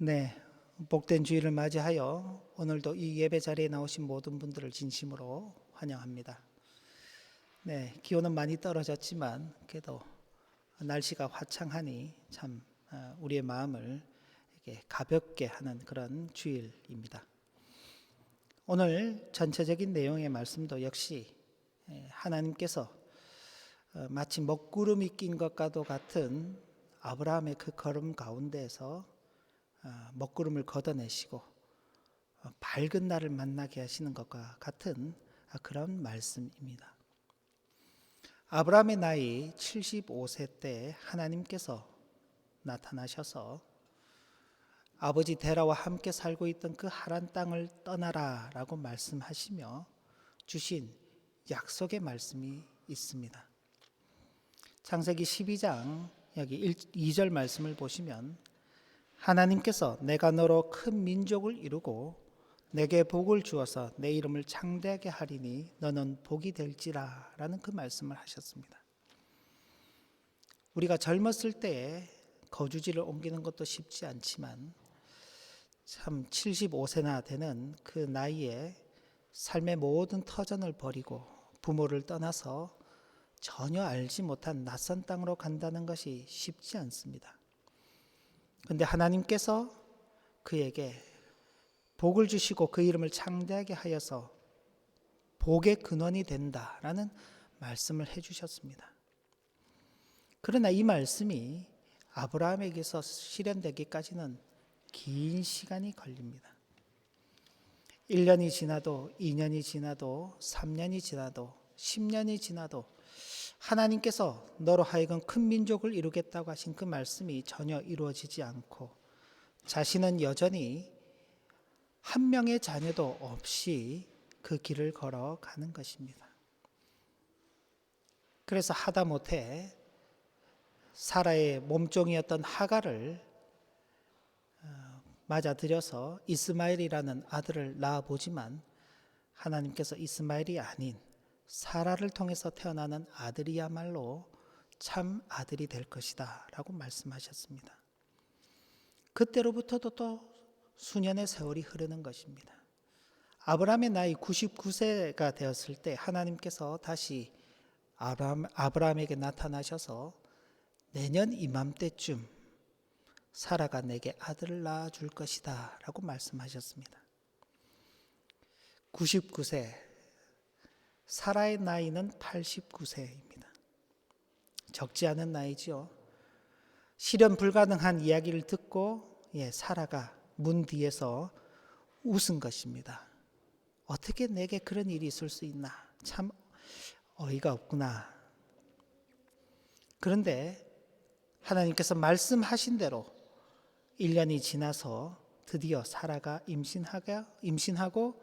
네, 복된 주일을 맞이하여 오늘도 이 예배 자리에 나오신 모든 분들을 진심으로 환영합니다. 네, 기온은 많이 떨어졌지만 그래도 날씨가 화창하니 참 우리의 마음을 이렇게 가볍게 하는 그런 주일입니다. 오늘 전체적인 내용의 말씀도 역시 하나님께서 마치 먹구름이 낀 것과도 같은 아브라함의 그 걸음 가운데에서 먹구름을 걷어내시고 밝은 날을 만나게 하시는 것과 같은 그런 말씀입니다. 아브라함의 나이 75세 때 하나님께서 나타나셔서 아버지 데라와 함께 살고 있던 그 하란 땅을 떠나라 라고 말씀하시며 주신 약속의 말씀이 있습니다. 창세기 12장 여기 2절 말씀을 보시면 하나님께서 내가 너로 큰 민족을 이루고 내게 복을 주어서 내 이름을 창대하게 하리니 너는 복이 될지라 라는 그 말씀을 하셨습니다. 우리가 젊었을 때에 거주지를 옮기는 것도 쉽지 않지만 참 75세나 되는 그 나이에 삶의 모든 터전을 버리고 부모를 떠나서 전혀 알지 못한 낯선 땅으로 간다는 것이 쉽지 않습니다. 그런데 하나님께서 그에게 복을 주시고 그 이름을 창대하게 하여서 복의 근원이 된다라는 말씀을 해주셨습니다. 그러나 이 말씀이 아브라함에게서 실현되기까지는 긴 시간이 걸립니다. 1년이 지나도 2년이 지나도 3년이 지나도 10년이 지나도 하나님께서 너로 하여금 큰 민족을 이루겠다고 하신 그 말씀이 전혀 이루어지지 않고 자신은 여전히 한 명의 자녀도 없이 그 길을 걸어가는 것입니다. 그래서 하다못해 사라의 몸종이었던 하갈을 맞아들여서 이스마엘이라는 아들을 낳아보지만 하나님께서 이스마엘이 아닌 사라를 통해서 태어나는 아들이야말로 참 아들이 될 것이다 라고 말씀하셨습니다. 그때로부터도 또 수년의 세월이 흐르는 것입니다. 아브라함의 나이 99세가 되었을 때 하나님께서 다시 아브라함에게 나타나셔서 내년 이맘때쯤 사라가 내게 아들을 낳아줄 것이다 라고 말씀하셨습니다. 99세, 사라의 나이는 89세입니다. 적지 않은 나이죠. 실현 불가능한 이야기를 듣고 사라가 문 뒤에서 웃은 것입니다. 어떻게 내게 그런 일이 있을 수 있나? 참 어이가 없구나. 그런데 하나님께서 말씀하신 대로 1년이 지나서 드디어 사라가 임신하고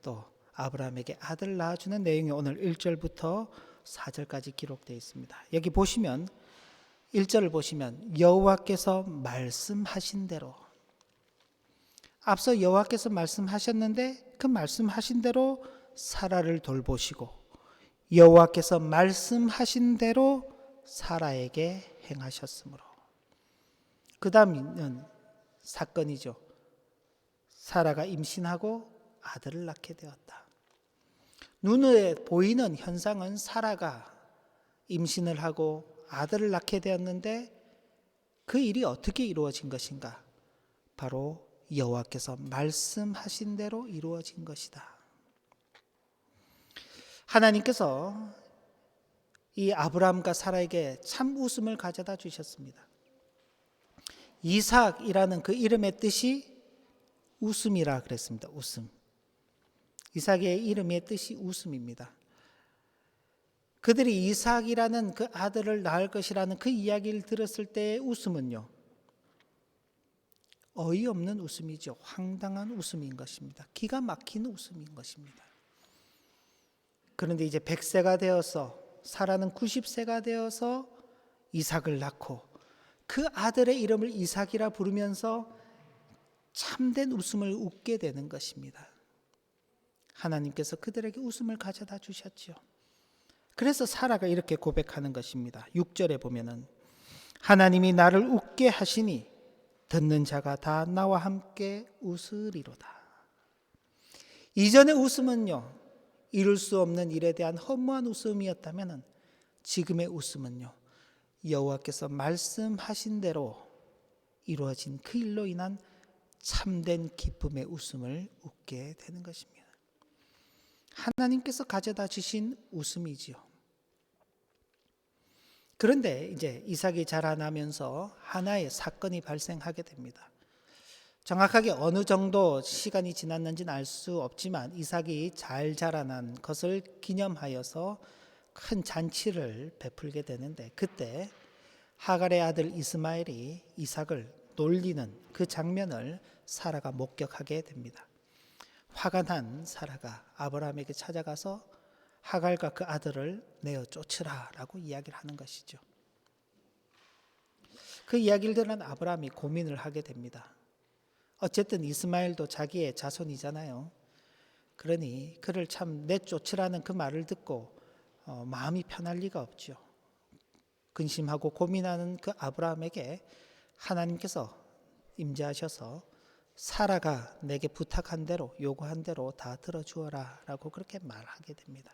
또 아브라함에게 아들을 낳아주는 내용이 오늘 1절부터 4절까지 기록되어 있습니다. 여기 보시면 1절을 보시면 여호와께서 말씀하신 대로, 앞서 여호와께서 말씀하셨는데 그 말씀하신 대로 사라를 돌보시고 여호와께서 말씀하신 대로 사라에게 행하셨으므로, 그 다음은 사건이죠. 사라가 임신하고 아들을 낳게 되었다. 눈에 보이는 현상은 사라가 임신을 하고 아들을 낳게 되었는데 그 일이 어떻게 이루어진 것인가? 바로 여호와께서 말씀하신 대로 이루어진 것이다. 하나님께서 이 아브라함과 사라에게 참 웃음을 가져다 주셨습니다. 이삭이라는 그 이름의 뜻이 웃음이라 그랬습니다. 웃음. 이삭의 이름의 뜻이 웃음입니다. 그들이 이삭이라는 그 아들을 낳을 것이라는 그 이야기를 들었을 때의 웃음은요, 어이없는 웃음이죠. 황당한 웃음인 것입니다. 기가 막힌 웃음인 것입니다. 그런데 이제 100세가 되어서 사라는 90세가 되어서 이삭을 낳고 그 아들의 이름을 이삭이라 부르면서 참된 웃음을 웃게 되는 것입니다. 하나님께서 그들에게 웃음을 가져다 주셨죠. 그래서 사라가 이렇게 고백하는 것입니다. 6절에 보면은 하나님이 나를 웃게 하시니 듣는 자가 다 나와 함께 웃으리로다. 이전의 웃음은요, 이룰 수 없는 일에 대한 허무한 웃음이었다면 지금의 웃음은요, 여호와께서 말씀하신 대로 이루어진 그 일로 인한 참된 기쁨의 웃음을 웃게 되는 것입니다. 하나님께서 가져다 주신 웃음이지요. 그런데 이제 이삭이 자라나면서 하나의 사건이 발생하게 됩니다. 정확하게 어느 정도 시간이 지났는지는 알 수 없지만 이삭이 잘 자라난 것을 기념하여서 큰 잔치를 베풀게 되는데, 그때 하갈의 아들 이스마엘이 이삭을 놀리는 그 장면을 사라가 목격하게 됩니다. 화가 난 사라가 아브라함에게 찾아가서 하갈과 그 아들을 내어 쫓으라 라고 이야기를 하는 것이죠. 그 이야기를 들은 아브라함이 고민을 하게 됩니다. 어쨌든 이스마엘도 자기의 자손이잖아요. 그러니 그를 참 내쫓으라는 그 말을 듣고 마음이 편할 리가 없죠. 근심하고 고민하는 그 아브라함에게 하나님께서 임재하셔서 사라가 내게 부탁한 대로, 요구한 대로 다 들어주어라 라고 그렇게 말하게 됩니다.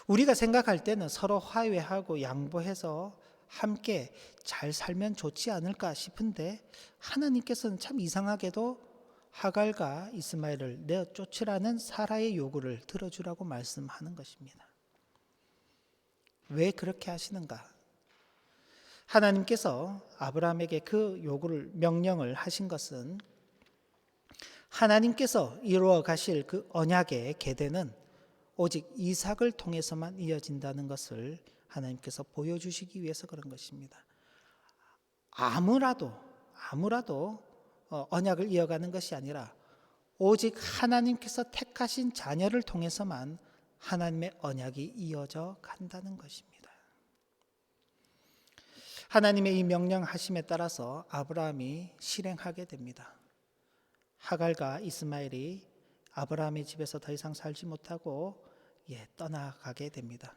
우리가 생각할 때는 서로 화해하고 양보해서 함께 잘 살면 좋지 않을까 싶은데, 하나님께서는 참 이상하게도 하갈과 이스마엘을 내어 쫓으라는 사라의 요구를 들어주라고 말씀하는 것입니다. 왜 그렇게 하시는가? 하나님께서 아브라함에게 그 요구를, 명령을 하신 것은 하나님께서 이루어 가실 그 언약의 계대는 오직 이삭을 통해서만 이어진다는 것을 하나님께서 보여주시기 위해서 그런 것입니다. 아무라도 언약을 이어가는 것이 아니라 오직 하나님께서 택하신 자녀를 통해서만 하나님의 언약이 이어져 간다는 것입니다. 하나님의 이 명령하심에 따라서 아브라함이 실행하게 됩니다. 하갈과 이스마엘이 아브라함의 집에서 더 이상 살지 못하고 떠나가게 됩니다.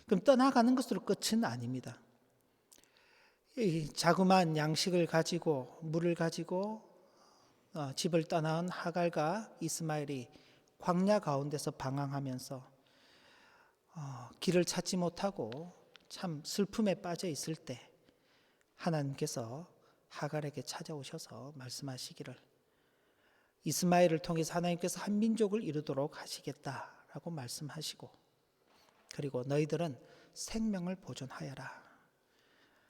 그럼 떠나가는 것으로 끝은 아닙니다. 이 자그마한 양식을 가지고, 물을 가지고 집을 떠나온 하갈과 이스마엘이 광야 가운데서 방황하면서 길을 찾지 못하고 참 슬픔에 빠져 있을 때 하나님께서 하갈에게 찾아오셔서 말씀하시기를, 이스마엘을 통해서 하나님께서 한 민족을 이루도록 하시겠다라고 말씀하시고, 그리고 너희들은 생명을 보존하여라.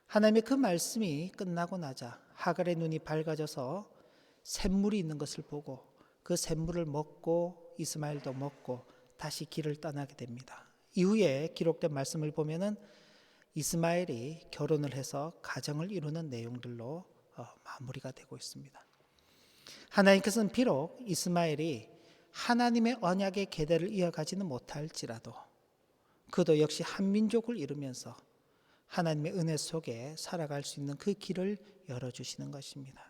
하나님의 그 말씀이 끝나고 나자 하갈의 눈이 밝아져서 샘물이 있는 것을 보고 그 샘물을 먹고 이스마엘도 먹고 다시 길을 떠나게 됩니다. 이후에 기록된 말씀을 보면은 이스마엘이 결혼을 해서 가정을 이루는 내용들로 마무리가 되고 있습니다. 하나님께서는 비록 이스마엘이 하나님의 언약의 계대를 이어가지는 못할지라도 그도 역시 한 민족을 이루면서 하나님의 은혜 속에 살아갈 수 있는 그 길을 열어주시는 것입니다.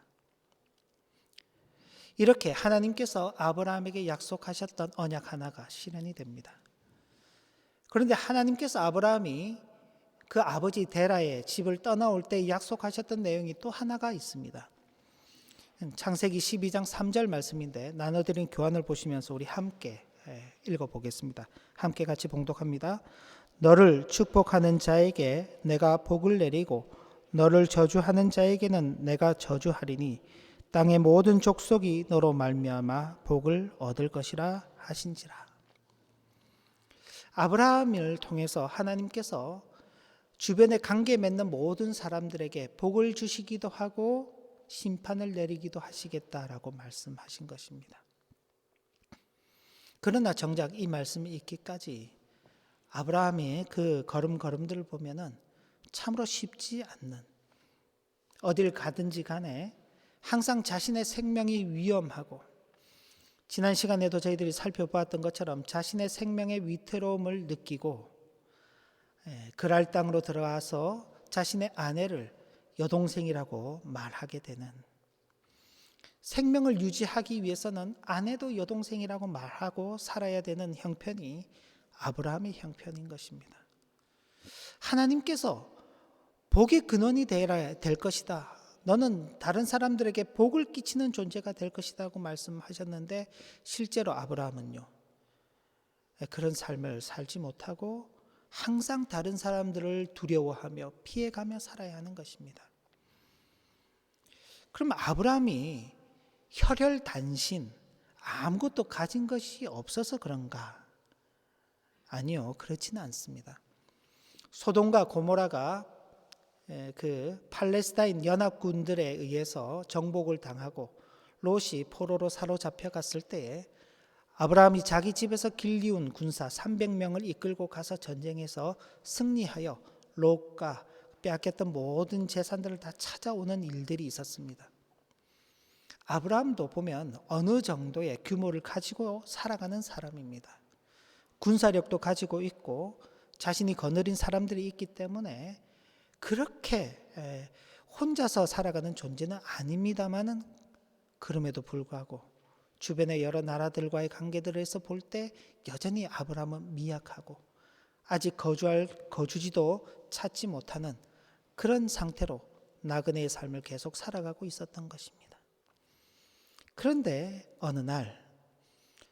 이렇게 하나님께서 아브라함에게 약속하셨던 언약 하나가 실현이 됩니다. 그런데 하나님께서 아브라함이 그 아버지 데라의 집을 떠나올 때 약속하셨던 내용이 또 하나가 있습니다. 창세기 12장 3절 말씀인데 나눠드린 교환을 보시면서 우리 함께 읽어보겠습니다. 함께 같이 봉독합니다. 너를 축복하는 자에게 내가 복을 내리고 너를 저주하는 자에게는 내가 저주하리니 땅의 모든 족속이 너로 말미암아 복을 얻을 것이라 하신지라. 아브라함을 통해서 하나님께서 주변에 관계 맺는 모든 사람들에게 복을 주시기도 하고 심판을 내리기도 하시겠다라고 말씀하신 것입니다. 그러나 정작 이 말씀이 있기까지 아브라함의 그 걸음걸음들을 보면은 참으로 쉽지 않는, 어딜 가든지 간에 항상 자신의 생명이 위험하고, 지난 시간에도 저희들이 살펴보았던 것처럼 자신의 생명의 위태로움을 느끼고 그랄 땅으로 들어가서 자신의 아내를 여동생이라고 말하게 되는, 생명을 유지하기 위해서는 아내도 여동생이라고 말하고 살아야 되는 형편이 아브라함의 형편인 것입니다. 하나님께서 복의 근원이 될 것이다. 너는 다른 사람들에게 복을 끼치는 존재가 될 것이다 고 말씀하셨는데 실제로 아브라함은요, 그런 삶을 살지 못하고 항상 다른 사람들을 두려워하며 피해가며 살아야 하는 것입니다. 그럼 아브라함이 혈혈단신, 아무것도 가진 것이 없어서 그런가? 아니요, 그렇지는 않습니다. 소돔과 고모라가 그 팔레스타인 연합군들에 의해서 정복을 당하고 롯이 포로로 사로잡혀 갔을 때에 아브라함이 자기 집에서 길리운 군사 300명을 이끌고 가서 전쟁에서 승리하여 롯과 빼앗겼던 모든 재산들을 다 찾아오는 일들이 있었습니다. 아브라함도 보면 어느 정도의 규모를 가지고 살아가는 사람입니다. 군사력도 가지고 있고 자신이 거느린 사람들이 있기 때문에 그렇게 혼자서 살아가는 존재는 아닙니다마는 그럼에도 불구하고 주변의 여러 나라들과의 관계들에서 볼 때 여전히 아브라함은 미약하고 아직 거주할 거주지도 찾지 못하는 그런 상태로 나그네의 삶을 계속 살아가고 있었던 것입니다. 그런데 어느 날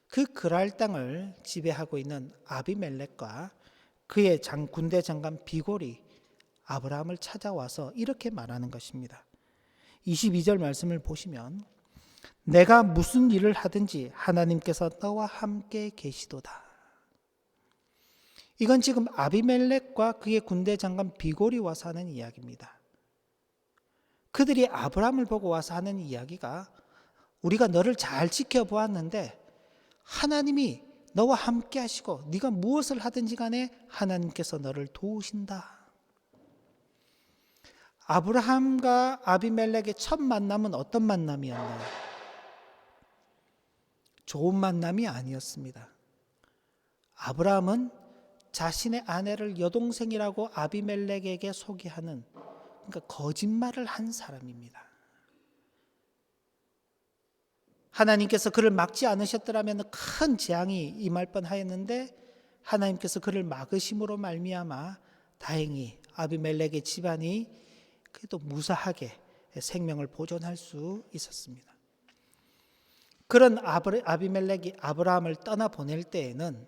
그 그랄 땅을 지배하고 있는 아비멜렉과 그의 군대 장관 비골이 아브라함을 찾아와서 이렇게 말하는 것입니다. 22절 말씀을 보시면 내가 무슨 일을 하든지 하나님께서 너와 함께 계시도다. 이건 지금 아비멜렉과 그의 군대 장관 비골이 와서 하는 이야기입니다. 그들이 아브라함을 보고 와서 하는 이야기가 우리가 너를 잘 지켜보았는데 하나님이 너와 함께 하시고 네가 무엇을 하든지 간에 하나님께서 너를 도우신다. 아브라함과 아비멜렉의 첫 만남은 어떤 만남이었나요? 좋은 만남이 아니었습니다. 아브라함은 자신의 아내를 여동생이라고 아비멜렉에게 소개하는, 그러니까 거짓말을 한 사람입니다. 하나님께서 그를 막지 않으셨더라면 큰 재앙이 임할 뻔하였는데 하나님께서 그를 막으심으로 말미암아 다행히 아비멜렉의 집안이 그래도 무사하게 생명을 보존할 수 있었습니다. 그런 아비멜렉이 아브라함을 떠나보낼 때에는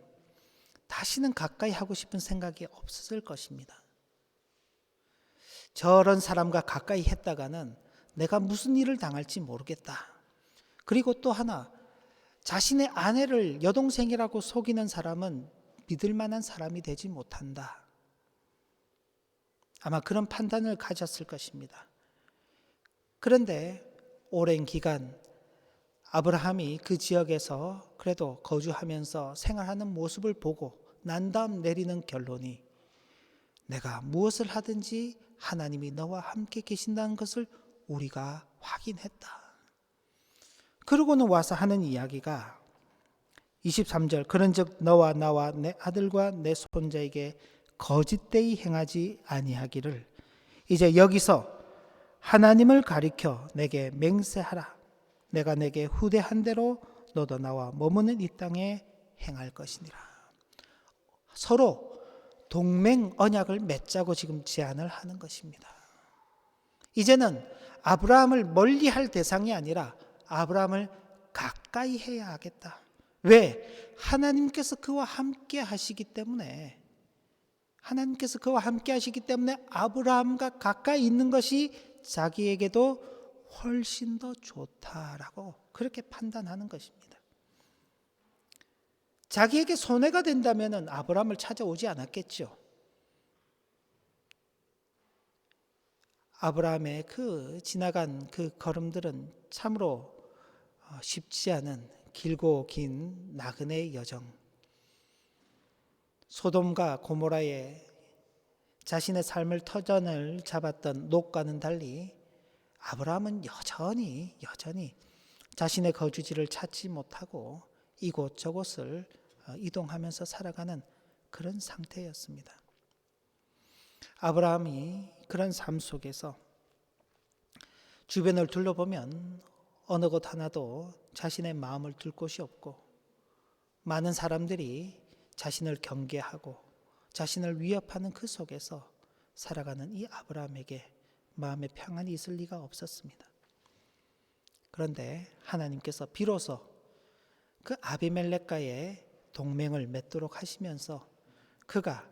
다시는 가까이 하고 싶은 생각이 없었을 것입니다. 저런 사람과 가까이 했다가는 내가 무슨 일을 당할지 모르겠다. 그리고 또 하나, 자신의 아내를 여동생이라고 속이는 사람은 믿을 만한 사람이 되지 못한다. 아마 그런 판단을 가졌을 것입니다. 그런데 오랜 기간 아브라함이 그 지역에서 그래도 거주하면서 생활하는 모습을 보고 난 다음 내리는 결론이 내가 무엇을 하든지 하나님이 너와 함께 계신다는 것을 우리가 확인했다. 그러고는 와서 하는 이야기가 23절 그런즉 너와 나와 내 아들과 내 손자에게 거짓되이 행하지 아니하기를 이제 여기서 하나님을 가리켜 내게 맹세하라. 내가 내게 후대한 대로 너도 나와 머무는 이 땅에 행할 것이니라. 서로 동맹 언약을 맺자고 지금 제안을 하는 것입니다. 이제는 아브라함을 멀리할 대상이 아니라 아브라함을 가까이 해야 하겠다. 왜? 하나님께서 그와 함께 하시기 때문에, 하나님께서 그와 함께 하시기 때문에 아브라함과 가까이 있는 것이 자기에게도 훨씬 더 좋다라고 그렇게 판단하는 것입니다. 자기에게 손해가 된다면 아브라함을 찾아오지 않았겠죠. 아브라함의 그 지나간 그 걸음들은 참으로 쉽지 않은 길고 긴 나그네의 여정. 소돔과 고모라의 자신의 삶을 터전을 잡았던 롯과는 달리 아브라함은 여전히 자신의 거주지를 찾지 못하고 이곳저곳을 이동하면서 살아가는 그런 상태였습니다. 아브라함이 그런 삶 속에서 주변을 둘러보면 어느 곳 하나도 자신의 마음을 둘 곳이 없고 많은 사람들이 자신을 경계하고 자신을 위협하는 그 속에서 살아가는 이 아브라함에게 마음의 평안이 있을 리가 없었습니다. 그런데 하나님께서 비로소 그 아비멜렉과의 동맹을 맺도록 하시면서 그가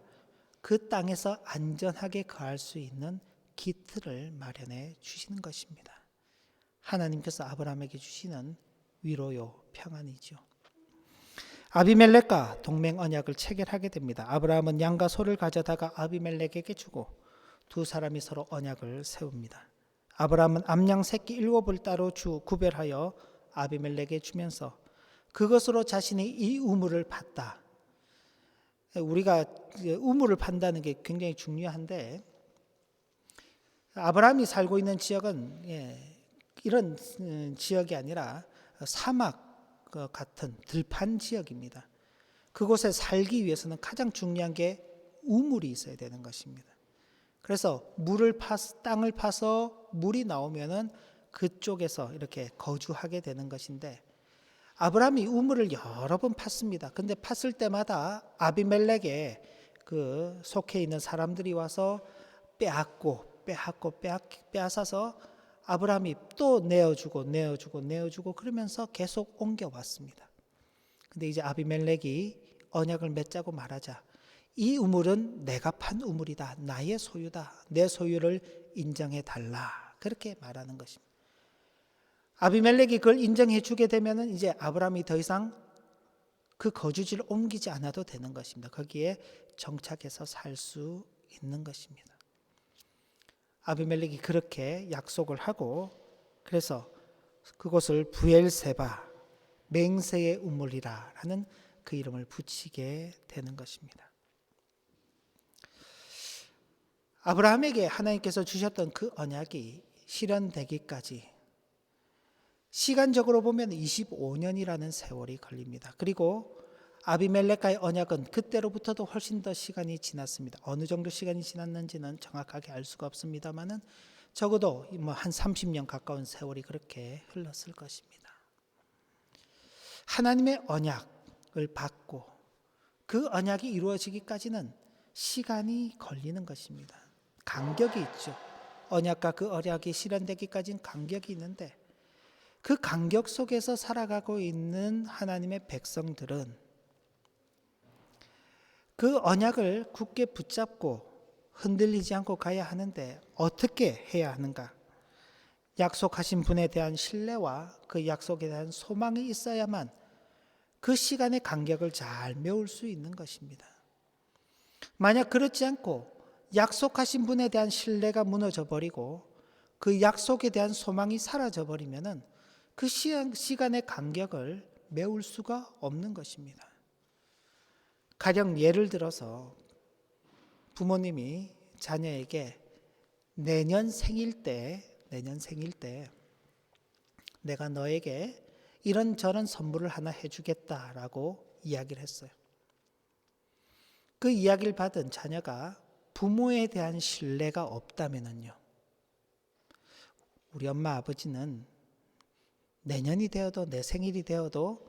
그 땅에서 안전하게 거할 수 있는 기틀을 마련해 주시는 것입니다. 하나님께서 아브라함에게 주시는 위로요 평안이죠. 아비멜렉과 동맹 언약을 체결하게 됩니다. 아브라함은 양과 소를 가져다가 아비멜렉에게 주고 두 사람이 서로 언약을 세웁니다. 아브라함은 암양 새끼 7을 따로 구별하여 아비멜렉에게 주면서 그것으로 자신이 이 우물을 팠다. 우리가 우물을 판다는 게 굉장히 중요한데, 아브라함이 살고 있는 지역은 이런 지역이 아니라 사막 같은 들판 지역입니다. 그곳에 살기 위해서는 가장 중요한 게 우물이 있어야 되는 것입니다. 그래서 땅을 파서 물이 나오면은 그쪽에서 이렇게 거주하게 되는 것인데, 아브라함이 우물을 여러 번 팠습니다. 근데 팠을 때마다 아비멜렉에 그 속해 있는 사람들이 와서 빼앗아서 아브라함이 또 내어주고 그러면서 계속 옮겨왔습니다. 근데 이제 아비멜렉이 언약을 맺자고 말하자, 이 우물은 내가 판 우물이다, 나의 소유다, 내 소유를 인정해 달라, 그렇게 말하는 것입니다. 아비멜렉이 그걸 인정해 주게 되면 이제 아브라함이 더 이상 그 거주지를 옮기지 않아도 되는 것입니다. 거기에 정착해서 살 수 있는 것입니다. 아비멜렉이 그렇게 약속을 하고, 그래서 그곳을 부엘세바, 맹세의 우물이라는 그 이름을 붙이게 되는 것입니다. 아브라함에게 하나님께서 주셨던 그 언약이 실현되기까지 시간적으로 보면 25년이라는 세월이 걸립니다. 그리고 아비멜렉과의 언약은 그때로부터도 훨씬 더 시간이 지났습니다. 어느 정도 시간이 지났는지는 정확하게 알 수가 없습니다만은 적어도 한 30년 가까운 세월이 그렇게 흘렀을 것입니다. 하나님의 언약을 받고 그 언약이 이루어지기까지는 시간이 걸리는 것입니다. 간격이 있죠. 언약과 그 언약이 실현되기까지는 간격이 있는데, 그 간격 속에서 살아가고 있는 하나님의 백성들은 그 언약을 굳게 붙잡고 흔들리지 않고 가야 하는데 어떻게 해야 하는가? 약속하신 분에 대한 신뢰와 그 약속에 대한 소망이 있어야만 그 시간의 간격을 잘 메울 수 있는 것입니다. 만약 그렇지 않고 약속하신 분에 대한 신뢰가 무너져 버리고 그 약속에 대한 소망이 사라져 버리면은 그 시간의 간격을 메울 수가 없는 것입니다. 가령 예를 들어서 부모님이 자녀에게 내년 생일 때 내가 너에게 이런저런 선물을 하나 해주겠다라고 이야기를 했어요. 그 이야기를 받은 자녀가 부모에 대한 신뢰가 없다면요, 우리 엄마 아버지는 내년이 되어도 내 생일이 되어도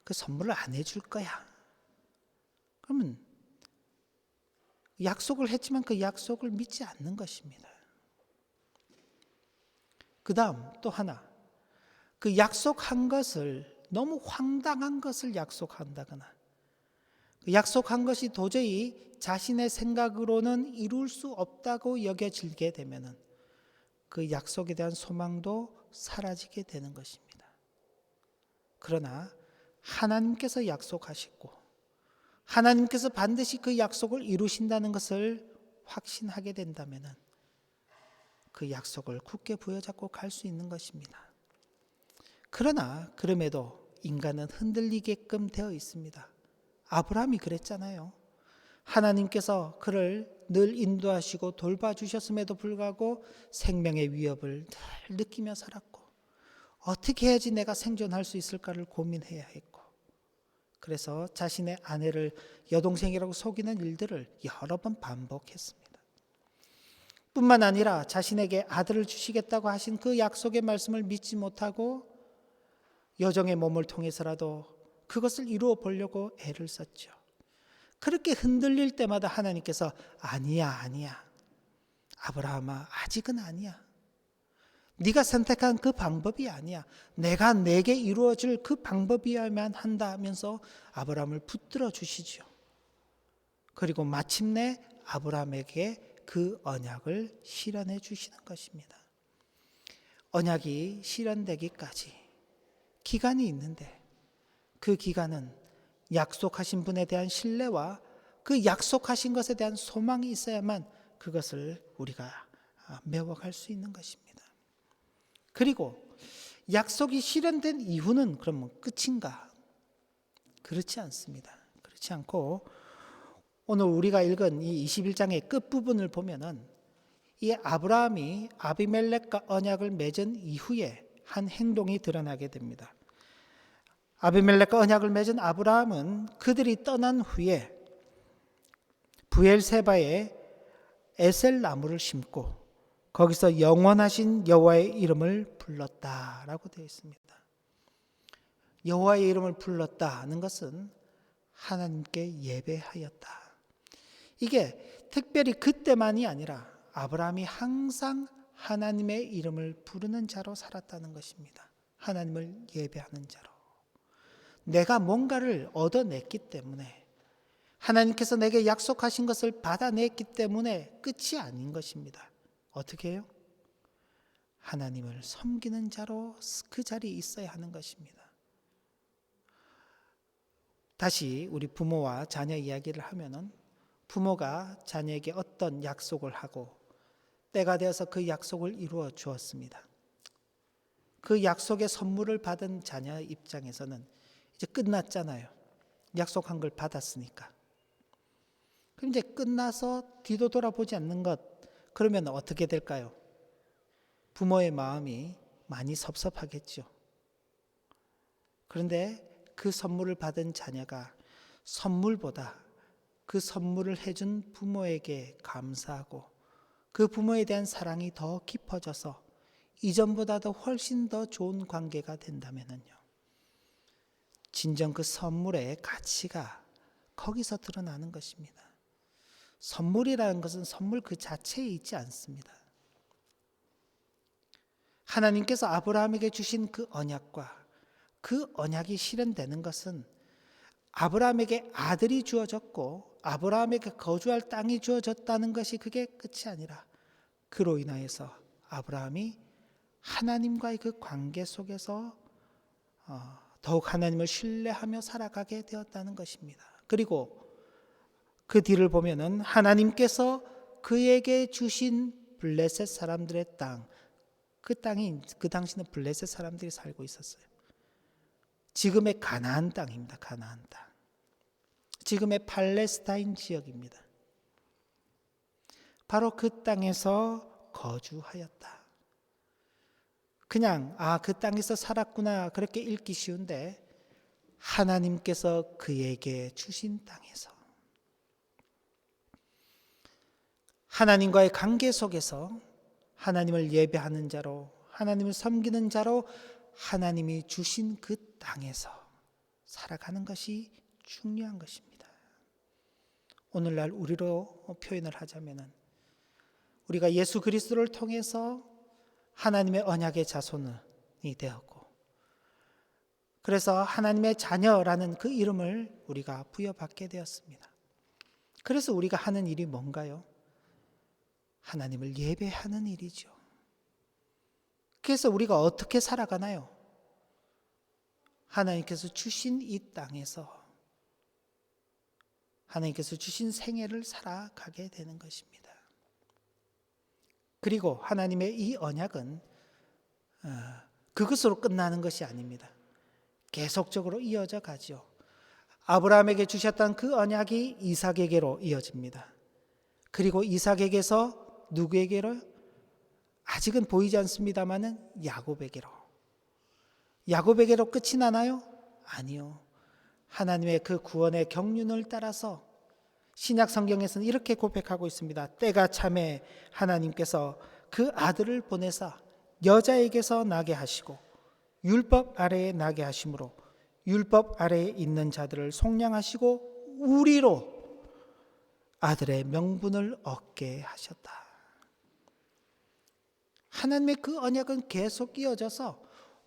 그 선물을 안 해줄 거야. 그러면 약속을 했지만 그 약속을 믿지 않는 것입니다. 그 다음 또 하나, 그 약속한 것을, 너무 황당한 것을 약속한다거나 그 약속한 것이 도저히 자신의 생각으로는 이룰 수 없다고 여겨지게 되면 그 약속에 대한 소망도 사라지게 되는 것입니다. 그러나 하나님께서 약속하시고 하나님께서 반드시 그 약속을 이루신다는 것을 확신하게 된다면 그 약속을 굳게 부여잡고 갈 수 있는 것입니다. 그러나 그럼에도 인간은 흔들리게끔 되어 있습니다. 아브라함이 그랬잖아요. 하나님께서 그를 늘 인도하시고 돌봐주셨음에도 불구하고 생명의 위협을 늘 느끼며 살았고, 어떻게 해야지 내가 생존할 수 있을까를 고민해야 했고, 그래서 자신의 아내를 여동생이라고 속이는 일들을 여러 번 반복했습니다. 뿐만 아니라 자신에게 아들을 주시겠다고 하신 그 약속의 말씀을 믿지 못하고 여정의 몸을 통해서라도 그것을 이루어 보려고 애를 썼죠. 그렇게 흔들릴 때마다 하나님께서 아니야 아브라함아, 아직은 아니야. 네가 선택한 그 방법이 아니야. 내가 내게 이루어질 그 방법이어야만 한다 하면서 아브라함을 붙들어 주시죠. 그리고 마침내 아브라함에게 그 언약을 실현해 주시는 것입니다. 언약이 실현되기까지 기간이 있는데 그 기간은 약속하신 분에 대한 신뢰와 그 약속하신 것에 대한 소망이 있어야만 그것을 우리가 메워갈 수 있는 것입니다. 그리고 약속이 실현된 이후는 그러면 끝인가? 그렇지 않습니다. 그렇지 않고 오늘 우리가 읽은 이 21장의 끝부분을 보면은 이 아브라함이 아비멜렉과 언약을 맺은 이후에 한 행동이 드러나게 됩니다. 아비멜렉과 언약을 맺은 아브라함은 그들이 떠난 후에 브엘세바에 에셀 나무를 심고 거기서 영원하신 여호와의 이름을 불렀다라고 되어 있습니다. 여호와의 이름을 불렀다는 것은 하나님께 예배하였다. 이게 특별히 그때만이 아니라 아브라함이 항상 하나님의 이름을 부르는 자로 살았다는 것입니다. 하나님을 예배하는 자로. 내가 뭔가를 얻어냈기 때문에 하나님께서 내게 약속하신 것을 받아냈기 때문에 끝이 아닌 것입니다. 어떻게 해요? 하나님을 섬기는 자로 그 자리에 있어야 하는 것입니다. 다시 우리 부모와 자녀 이야기를 하면은 부모가 자녀에게 어떤 약속을 하고 때가 되어서 그 약속을 이루어 주었습니다. 그 약속의 선물을 받은 자녀 입장에서는 이제 끝났잖아요. 약속한 걸 받았으니까. 그럼 이제 끝나서 뒤도 돌아보지 않는 것, 그러면 어떻게 될까요? 부모의 마음이 많이 섭섭하겠죠. 그런데 그 선물을 받은 자녀가 선물보다 그 선물을 해준 부모에게 감사하고 그 부모에 대한 사랑이 더 깊어져서 이전보다도 훨씬 더 좋은 관계가 된다면요. 진정 그 선물의 가치가 거기서 드러나는 것입니다. 선물이라는 것은 선물 그 자체에 있지 않습니다. 하나님께서 아브라함에게 주신 그 언약과 그 언약이 실현되는 것은 아브라함에게 아들이 주어졌고 아브라함에게 거주할 땅이 주어졌다는 것이 그게 끝이 아니라 그로 인하여서 아브라함이 하나님과의 그 관계 속에서 더욱 하나님을 신뢰하며 살아가게 되었다는 것입니다. 그리고 그 뒤를 보면은 하나님께서 그에게 주신 블레셋 사람들의 땅, 그 땅이 그 당시는 블레셋 사람들이 살고 있었어요. 지금의 가나안 땅입니다. 가나안 땅. 지금의 팔레스타인 지역입니다. 바로 그 땅에서 거주하였다. 그냥 그 땅에서 살았구나 그렇게 읽기 쉬운데 하나님께서 그에게 주신 땅에서 하나님과의 관계 속에서 하나님을 예배하는 자로 하나님을 섬기는 자로 하나님이 주신 그 땅에서 살아가는 것이 중요한 것입니다. 오늘날 우리로 표현을 하자면은 우리가 예수 그리스도를 통해서 하나님의 언약의 자손이 되었고 그래서 하나님의 자녀라는 그 이름을 우리가 부여받게 되었습니다. 그래서 우리가 하는 일이 뭔가요? 하나님을 예배하는 일이죠. 그래서 우리가 어떻게 살아가나요? 하나님께서 주신 이 땅에서 하나님께서 주신 생애를 살아가게 되는 것입니다. 그리고 하나님의 이 언약은 그것으로 끝나는 것이 아닙니다. 계속적으로 이어져 가죠. 아브라함에게 주셨던 그 언약이 이삭에게로 이어집니다. 그리고 이삭에게서 누구에게로? 아직은 보이지 않습니다마는 야곱에게로. 야곱에게로 끝이 나나요? 아니요. 하나님의 그 구원의 경륜을 따라서 신약 성경에서는 이렇게 고백하고 있습니다. 때가 차매 하나님께서 그 아들을 보내사 여자에게서 나게 하시고 율법 아래에 나게 하심으로 율법 아래에 있는 자들을 속량하시고 우리로 아들의 명분을 얻게 하셨다. 하나님의 그 언약은 계속 이어져서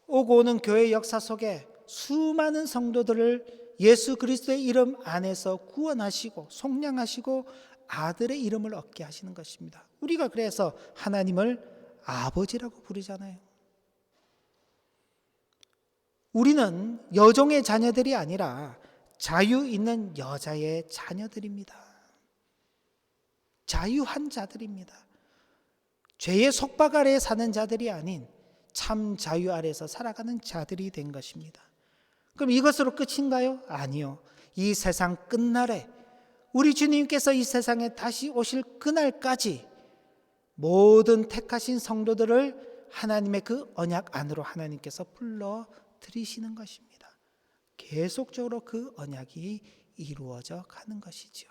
오고 오는 교회 역사 속에 수많은 성도들을 예수 그리스도의 이름 안에서 구원하시고 속량하시고 아들의 이름을 얻게 하시는 것입니다. 우리가 그래서 하나님을 아버지라고 부르잖아요. 우리는 여종의 자녀들이 아니라 자유 있는 여자의 자녀들입니다. 자유한 자들입니다. 죄의 속박 아래에 사는 자들이 아닌 참 자유 아래에서 살아가는 자들이 된 것입니다. 그럼 이것으로 끝인가요? 아니요. 이 세상 끝날에 우리 주님께서 이 세상에 다시 오실 그날까지 모든 택하신 성도들을 하나님의 그 언약 안으로 하나님께서 불러 들이시는 것입니다. 계속적으로 그 언약이 이루어져 가는 것이죠.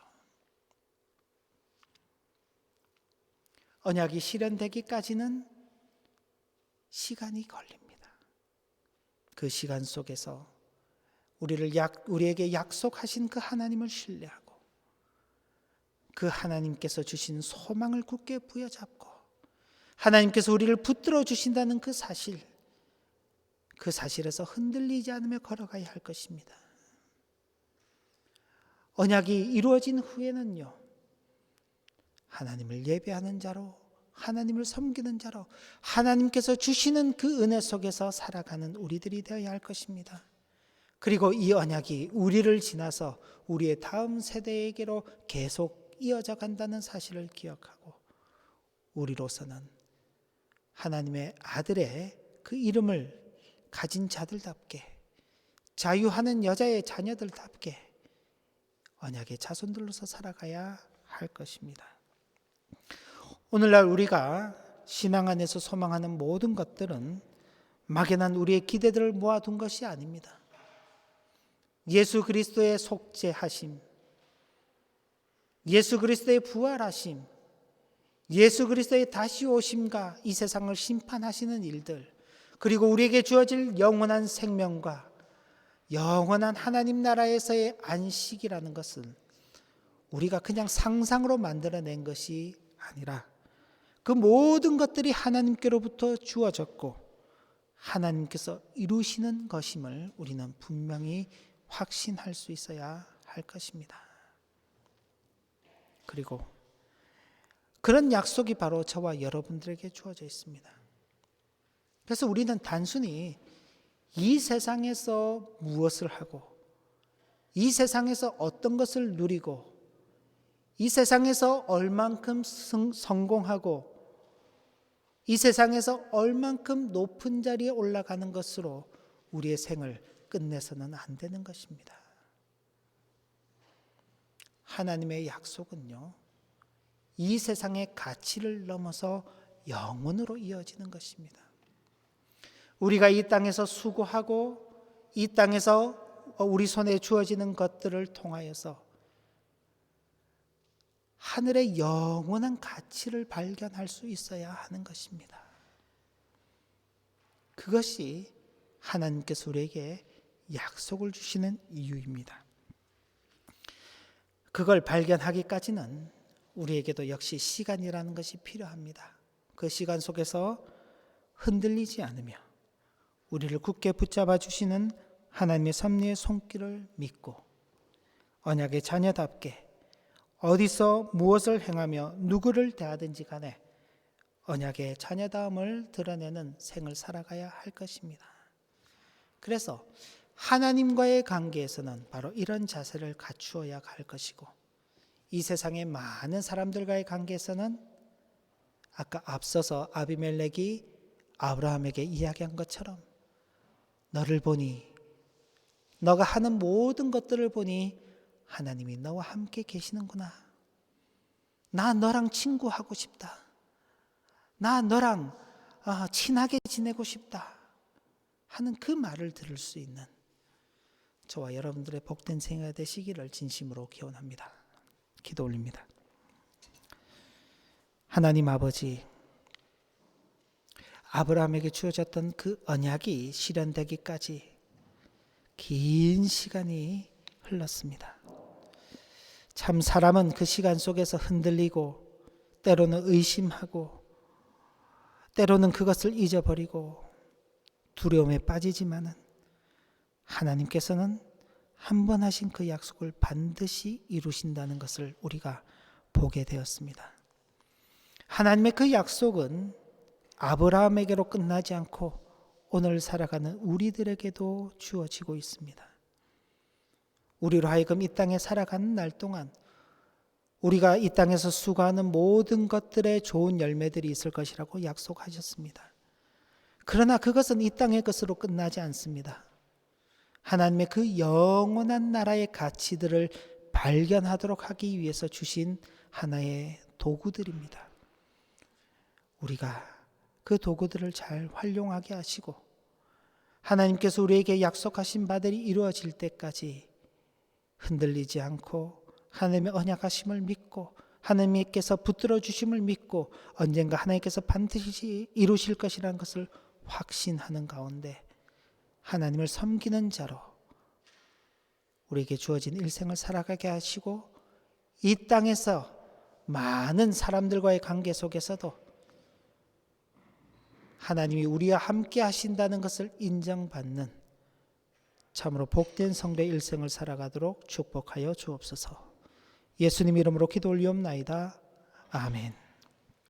언약이 실현되기까지는 시간이 걸립니다. 그 시간 속에서 우리에게 약속하신 그 하나님을 신뢰하고 그 하나님께서 주신 소망을 굳게 부여잡고 하나님께서 우리를 붙들어 주신다는 그 사실에서 흔들리지 않으며 걸어가야 할 것입니다. 언약이 이루어진 후에는요, 하나님을 예배하는 자로, 하나님을 섬기는 자로, 하나님께서 주시는 그 은혜 속에서 살아가는 우리들이 되어야 할 것입니다. 그리고 이 언약이 우리를 지나서 우리의 다음 세대에게로 계속 이어져 간다는 사실을 기억하고 우리로서는 하나님의 아들의 그 이름을 가진 자들답게 자유하는 여자의 자녀들답게 언약의 자손들로서 살아가야 할 것입니다. 오늘날 우리가 신앙 안에서 소망하는 모든 것들은 막연한 우리의 기대들을 모아둔 것이 아닙니다. 예수 그리스도의 속죄하심, 예수 그리스도의 부활하심, 예수 그리스도의 다시 오심과 이 세상을 심판하시는 일들, 그리고 우리에게 주어질 영원한 생명과 영원한 하나님 나라에서의 안식이라는 것은 우리가 그냥 상상으로 만들어낸 것이 아니라 그 모든 것들이 하나님께로부터 주어졌고 하나님께서 이루시는 것임을 우리는 분명히 확신할 수 있어야 할 것입니다. 그리고 그런 약속이 바로 저와 여러분들에게 주어져 있습니다. 그래서 우리는 단순히 이 세상에서 무엇을 하고 이 세상에서 어떤 것을 누리고 이 세상에서 얼만큼 성공하고 이 세상에서 얼만큼 높은 자리에 올라가는 것으로 우리의 생을 끝내서는 안 되는 것입니다. 하나님의 약속은요, 이 세상의 가치를 넘어서 영원으로 이어지는 것입니다. 우리가 이 땅에서 수고하고 이 땅에서 우리 손에 주어지는 것들을 통하여서 하늘의 영원한 가치를 발견할 수 있어야 하는 것입니다. 그것이 하나님께서 우리에게 약속을 주시는 이유입니다. 그걸 발견하기까지는 우리에게도 역시 시간이라는 것이 필요합니다. 그 시간 속에서 흔들리지 않으며 우리를 굳게 붙잡아 주시는 하나님의 섭리의 손길을 믿고 언약의 자녀답게 어디서 무엇을 행하며 누구를 대하든지 간에 언약의 자녀다움을 드러내는 생을 살아가야 할 것입니다. 그래서 하나님과의 관계에서는 바로 이런 자세를 갖추어야 할 것이고 이 세상의 많은 사람들과의 관계에서는 아까 앞서서 아비멜렉이 아브라함에게 이야기한 것처럼 너를 보니 너가 하는 모든 것들을 보니 하나님이 너와 함께 계시는구나. 나 너랑 친구하고 싶다. 나 너랑 친하게 지내고 싶다 하는 그 말을 들을 수 있는 저와 여러분들의 복된 생애가 되시기를 진심으로 기원합니다. 기도 올립니다. 하나님 아버지, 아브라함에게 주어졌던 그 언약이 실현되기까지 긴 시간이 흘렀습니다. 참 사람은 그 시간 속에서 흔들리고 때로는 의심하고 때로는 그것을 잊어버리고 두려움에 빠지지만은 하나님께서는 한 번 하신 그 약속을 반드시 이루신다는 것을 우리가 보게 되었습니다. 하나님의 그 약속은 아브라함에게로 끝나지 않고 오늘 살아가는 우리들에게도 주어지고 있습니다. 우리로 하여금 이 땅에 살아가는 날 동안 우리가 이 땅에서 수고하는 모든 것들의 좋은 열매들이 있을 것이라고 약속하셨습니다. 그러나 그것은 이 땅의 것으로 끝나지 않습니다. 하나님의 그 영원한 나라의 가치들을 발견하도록 하기 위해서 주신 하나의 도구들입니다. 우리가 그 도구들을 잘 활용하게 하시고 하나님께서 우리에게 약속하신 바들이 이루어질 때까지 흔들리지 않고 하나님의 언약하심을 믿고 하나님께서 붙들어 주심을 믿고 언젠가 하나님께서 반드시 이루실 것이라는 것을 확신하는 가운데 하나님을 섬기는 자로 우리에게 주어진 일생을 살아가게 하시고 이 땅에서 많은 사람들과의 관계 속에서도 하나님이 우리와 함께 하신다는 것을 인정받는 참으로 복된 성도의 일생을 살아가도록 축복하여 주옵소서. 예수님 이름으로 기도 올리옵나이다. 아멘.